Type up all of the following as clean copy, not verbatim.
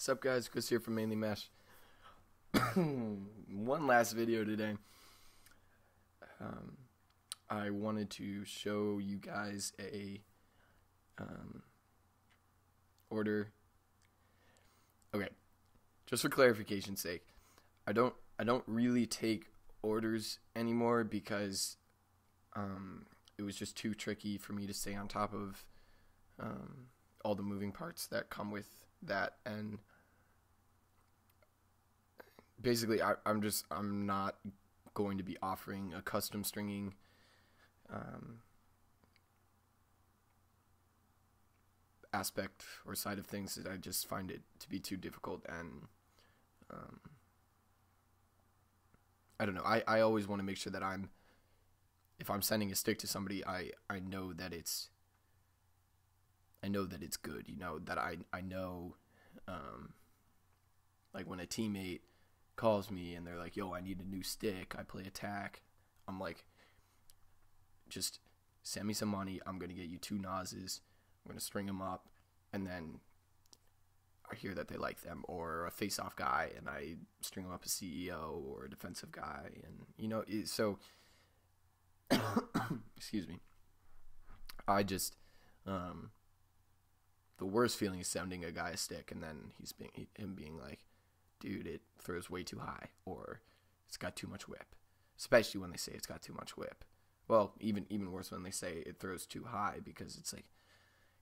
What's up, guys? Chris here from Mainly Mesh. One last video today. I wanted to show you guys a order. Okay, just for clarification's sake, I don't really take orders anymore because it was just too tricky for me to stay on top of all the moving parts that come with that, and basically I'm not going to be offering a custom stringing aspect or side of things that I just find it to be too difficult, and I don't know, I always want to make sure that if I'm sending a stick to somebody, I know that it's good, that I know, like when a teammate calls me and they're like, yo, I need a new stick, I play attack, I'm like, just send me some money, I'm going to get you 2 Nazes, I'm going to string them up, and then I hear that they like them, or a face-off guy, and I string them up a CEO or a defensive guy, and, so, excuse me, I just, the worst feeling is sending a guy a stick, and then him being like, dude, it throws way too high, or it's got too much whip, especially when they say it's got too much whip. Well, even worse when they say it throws too high, because it's like,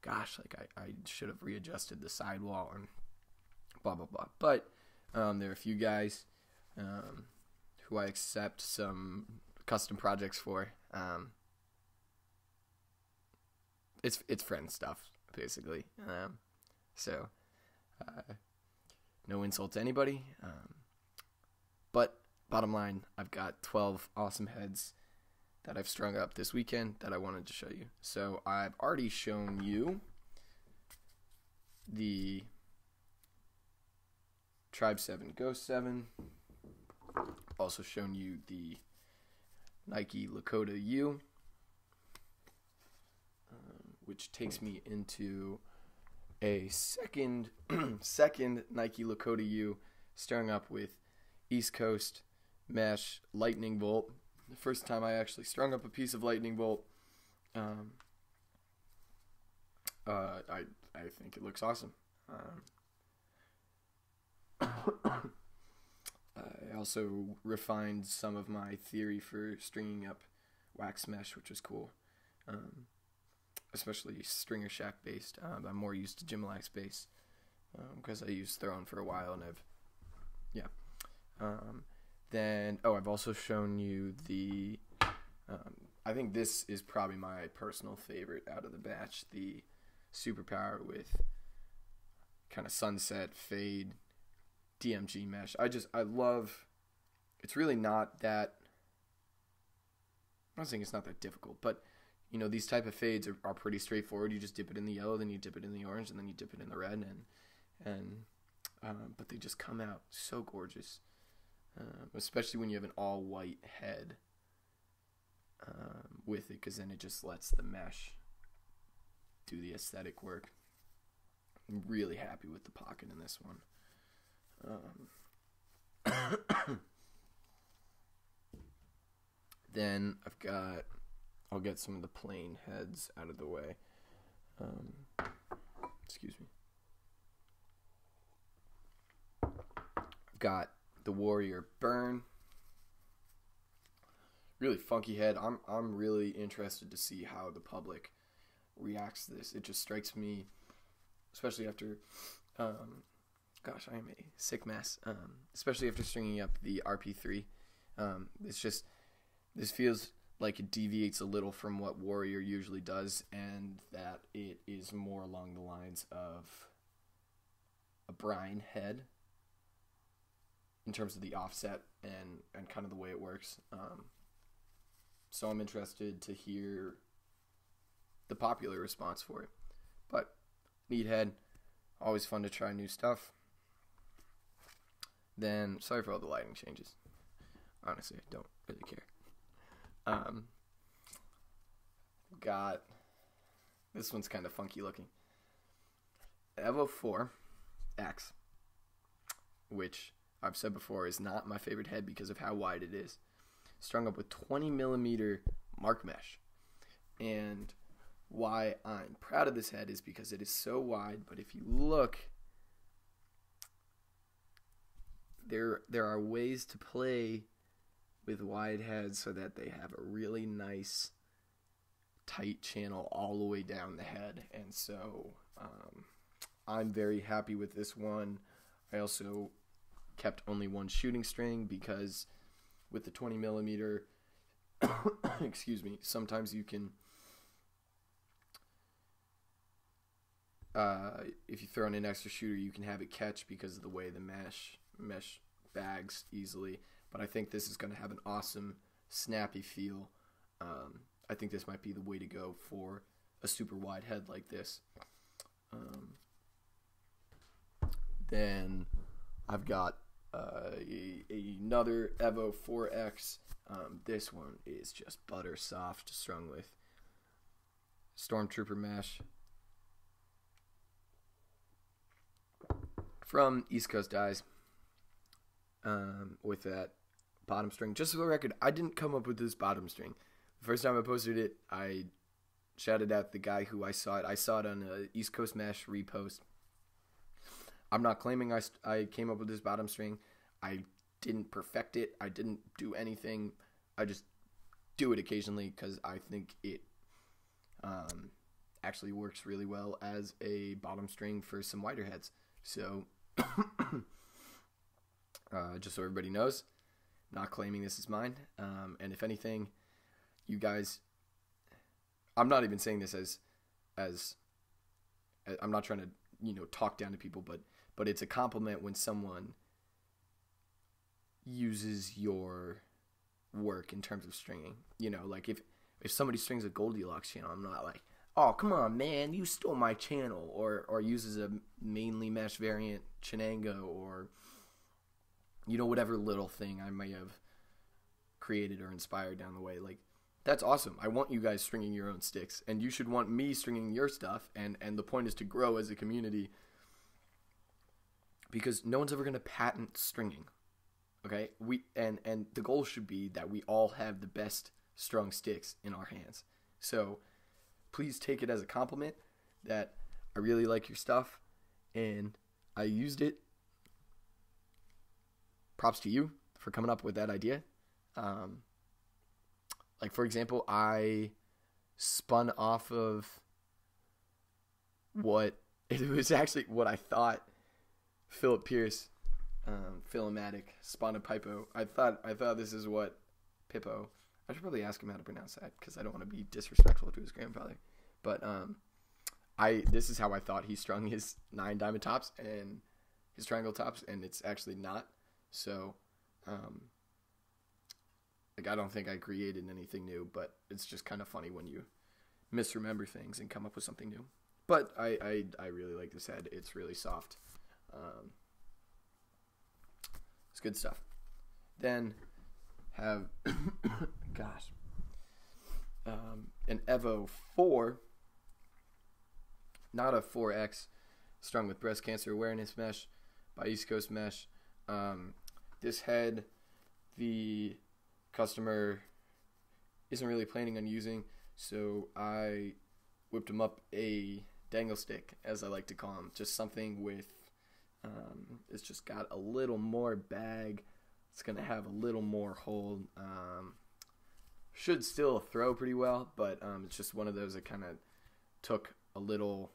gosh, like I should have readjusted the sidewall and blah, blah, blah. But there are a few guys who I accept some custom projects for. It's friend stuff, basically. So no insult to anybody. But bottom line, I've got 12 awesome heads that I've strung up this weekend that I wanted to show you. So I've already shown you the Tribe 7 Ghost 7. Also shown you the Nike Lakota U, which takes me into a second Nike Lakota U strung up with East Coast Mesh Lightning Bolt. The first time I actually strung up a piece of Lightning Bolt. I think it looks awesome. I also refined some of my theory for stringing up wax mesh, which is cool. Especially Stringer Shack based. I'm more used to Gymalax based because I used Throne for a while, and then I've also shown you the I think this is probably my personal favorite out of the batch, the Superpower with kind of sunset fade DMG mesh. I love, it's really not that, I'm not saying it's not that difficult, but these type of fades are pretty straightforward. You just dip it in the yellow, then you dip it in the orange, and then you dip it in the red, but they just come out so gorgeous, especially when you have an all white head with it, because then it just lets the mesh do the aesthetic work. I'm really happy with the pocket in this one. Then I'll get some of the plain heads out of the way. Excuse me. I've got the Warrior Burn. Really funky head. I'm really interested to see how the public reacts to this. It just strikes me, especially after, gosh, I am a sick mess. Especially after stringing up the RP3. This feels like it deviates a little from what Warrior usually does, and that it is more along the lines of a brine head in terms of the offset and kind of the way it works. So I'm interested to hear the popular response for it. But neat head, always fun to try new stuff. Then, sorry for all the lighting changes. Honestly, I don't really care. Got, this one's kind of funky looking. Evo 4 X which I've said before is not my favorite head because of how wide it is, strung up with 20 millimeter mark mesh. And why I'm proud of this head is because it is so wide, but if you look, there are ways to play with wide heads so that they have a really nice tight channel all the way down the head. And so I'm very happy with this one. I also kept only one shooting string because with the 20 millimeter excuse me, sometimes you can if you throw in an extra shooter, you can have it catch because of the way the mesh bags easily. But I think this is going to have an awesome snappy feel. I think this might be the way to go for a super wide head like this. Then I've got another Evo 4X. This one is just butter soft, strung with Stormtrooper mesh from East Coast Dyes, with that bottom string. Just for the record, I didn't come up with this bottom string. The first time I posted it, I shouted out the guy who I saw it. I saw it on a East Coast Mesh repost. I'm not claiming I came up with this bottom string. I didn't perfect it. I didn't do anything. I just do it occasionally because I think it actually works really well as a bottom string for some wider heads. So just so everybody knows, not claiming this is mine. And if anything, you guys, I'm not even saying this as I'm not trying to talk down to people, but it's a compliment when someone uses your work in terms of stringing. Like if somebody strings a Goldilocks channel, I'm not like, oh, come on, man, you stole my channel, or uses a mainly mesh variant Chenango, or whatever little thing I may have created or inspired down the way. Like, that's awesome. I want you guys stringing your own sticks, and you should want me stringing your stuff, and the point is to grow as a community, because no one's ever going to patent stringing, okay? And the goal should be that we all have the best strung sticks in our hands. So please take it as a compliment that I really like your stuff, and I used it. Props to you for coming up with that idea. Like, for example, I spun off of it was actually what I thought Philip Pierce, Philomatic, spun a Pippo. I thought this is what Pippo. I should probably ask him how to pronounce that because I don't want to be disrespectful to his grandfather. But this is how I thought he strung his 9 diamond tops and his triangle tops, and it's actually not. So, I don't think I created anything new, but it's just kind of funny when you misremember things and come up with something new. But I really like this head. It's really soft. It's good stuff. Then have an Evo 4, not a 4X, strung with breast cancer awareness mesh by East Coast Mesh. This head, the customer isn't really planning on using, so I whipped him up a dangle stick, as I like to call him. Just something with, it's just got a little more bag. It's going to have a little more hold. Should still throw pretty well, but it's just one of those that kind of took a little,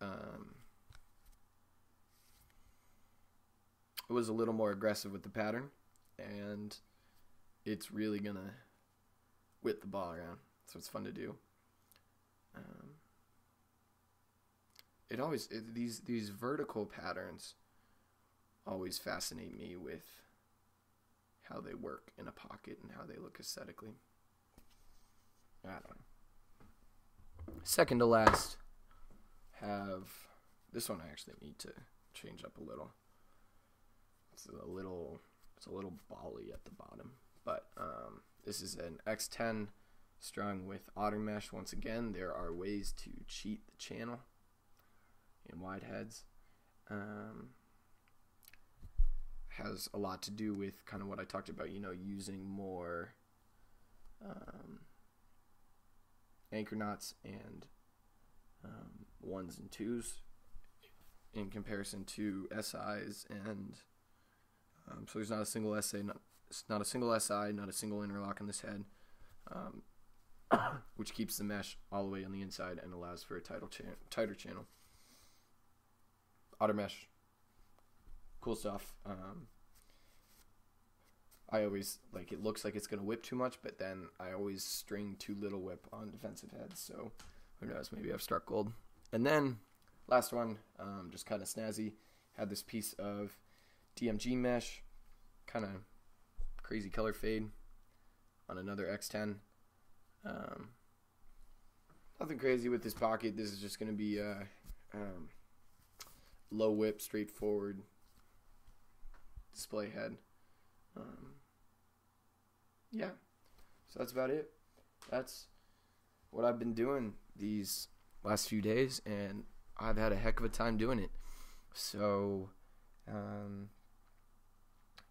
it was a little more aggressive with the pattern, and it's really going to whip the ball around, so it's fun to do. These vertical patterns always fascinate me with how they work in a pocket and how they look aesthetically. I don't know. Second to last, have this one. I actually need to change up a little. It's a little bally at the bottom, but this is an X10 strung with otter mesh. Once again, there are ways to cheat the channel in wide heads. has a lot to do with kind of what I talked about, using more anchor knots and ones and twos in comparison to SIs, and so there's not a single SI, not a single interlock in this head, which keeps the mesh all the way on the inside and allows for a tighter channel. Otter mesh, cool stuff. I always, it looks like it's going to whip too much, but then I always string too little whip on defensive heads, so who knows, maybe I've struck gold. And then, last one, just kind of snazzy, had this piece of DMG mesh, kind of crazy color fade on another X10. Nothing crazy with this pocket. This is just going to be a low whip, straightforward display head. Yeah, so that's about it. That's what I've been doing these last few days, and I've had a heck of a time doing it. So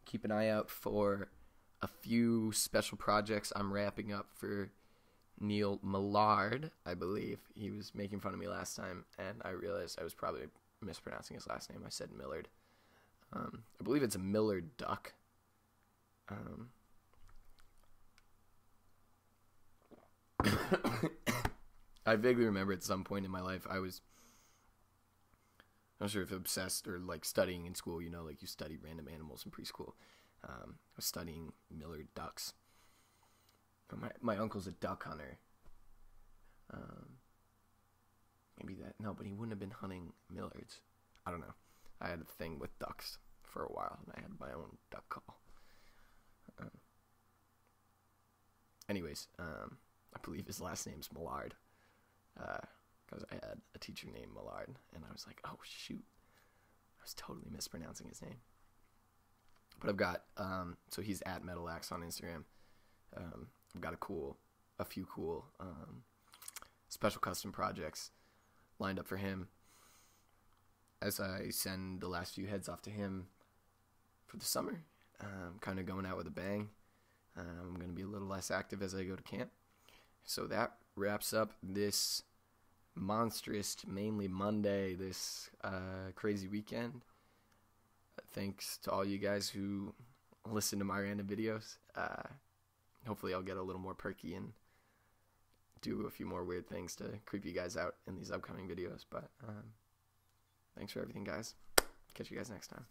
keep an eye out for a few special projects I'm wrapping up for Neil Millard, I believe. He was making fun of me last time, and I realized I was probably mispronouncing his last name. I said Millard. I believe it's a Millard duck. I vaguely remember at some point in my life I was, I'm not sure if obsessed or studying in school, you study random animals in preschool. I was studying Millard ducks. My uncle's a duck hunter. Maybe that, no, but he wouldn't have been hunting Millards. I don't know. I had a thing with ducks for a while, and I had my own duck call. Anyways, I believe his last name's Millard, because I had a teacher named Millard, and I was like, oh shoot, I was totally mispronouncing his name. But I've got, so he's at Metalax on Instagram. I've got a few cool special custom projects lined up for him as I send the last few heads off to him for the summer. Kind of going out with a bang. I'm going to be a little less active as I go to camp. So that wraps up this monstrous, mainly Monday, this crazy weekend. Thanks to all you guys who listen to my random videos. Hopefully I'll get a little more perky and do a few more weird things to creep you guys out in these upcoming videos. But thanks for everything, guys. Catch you guys next time.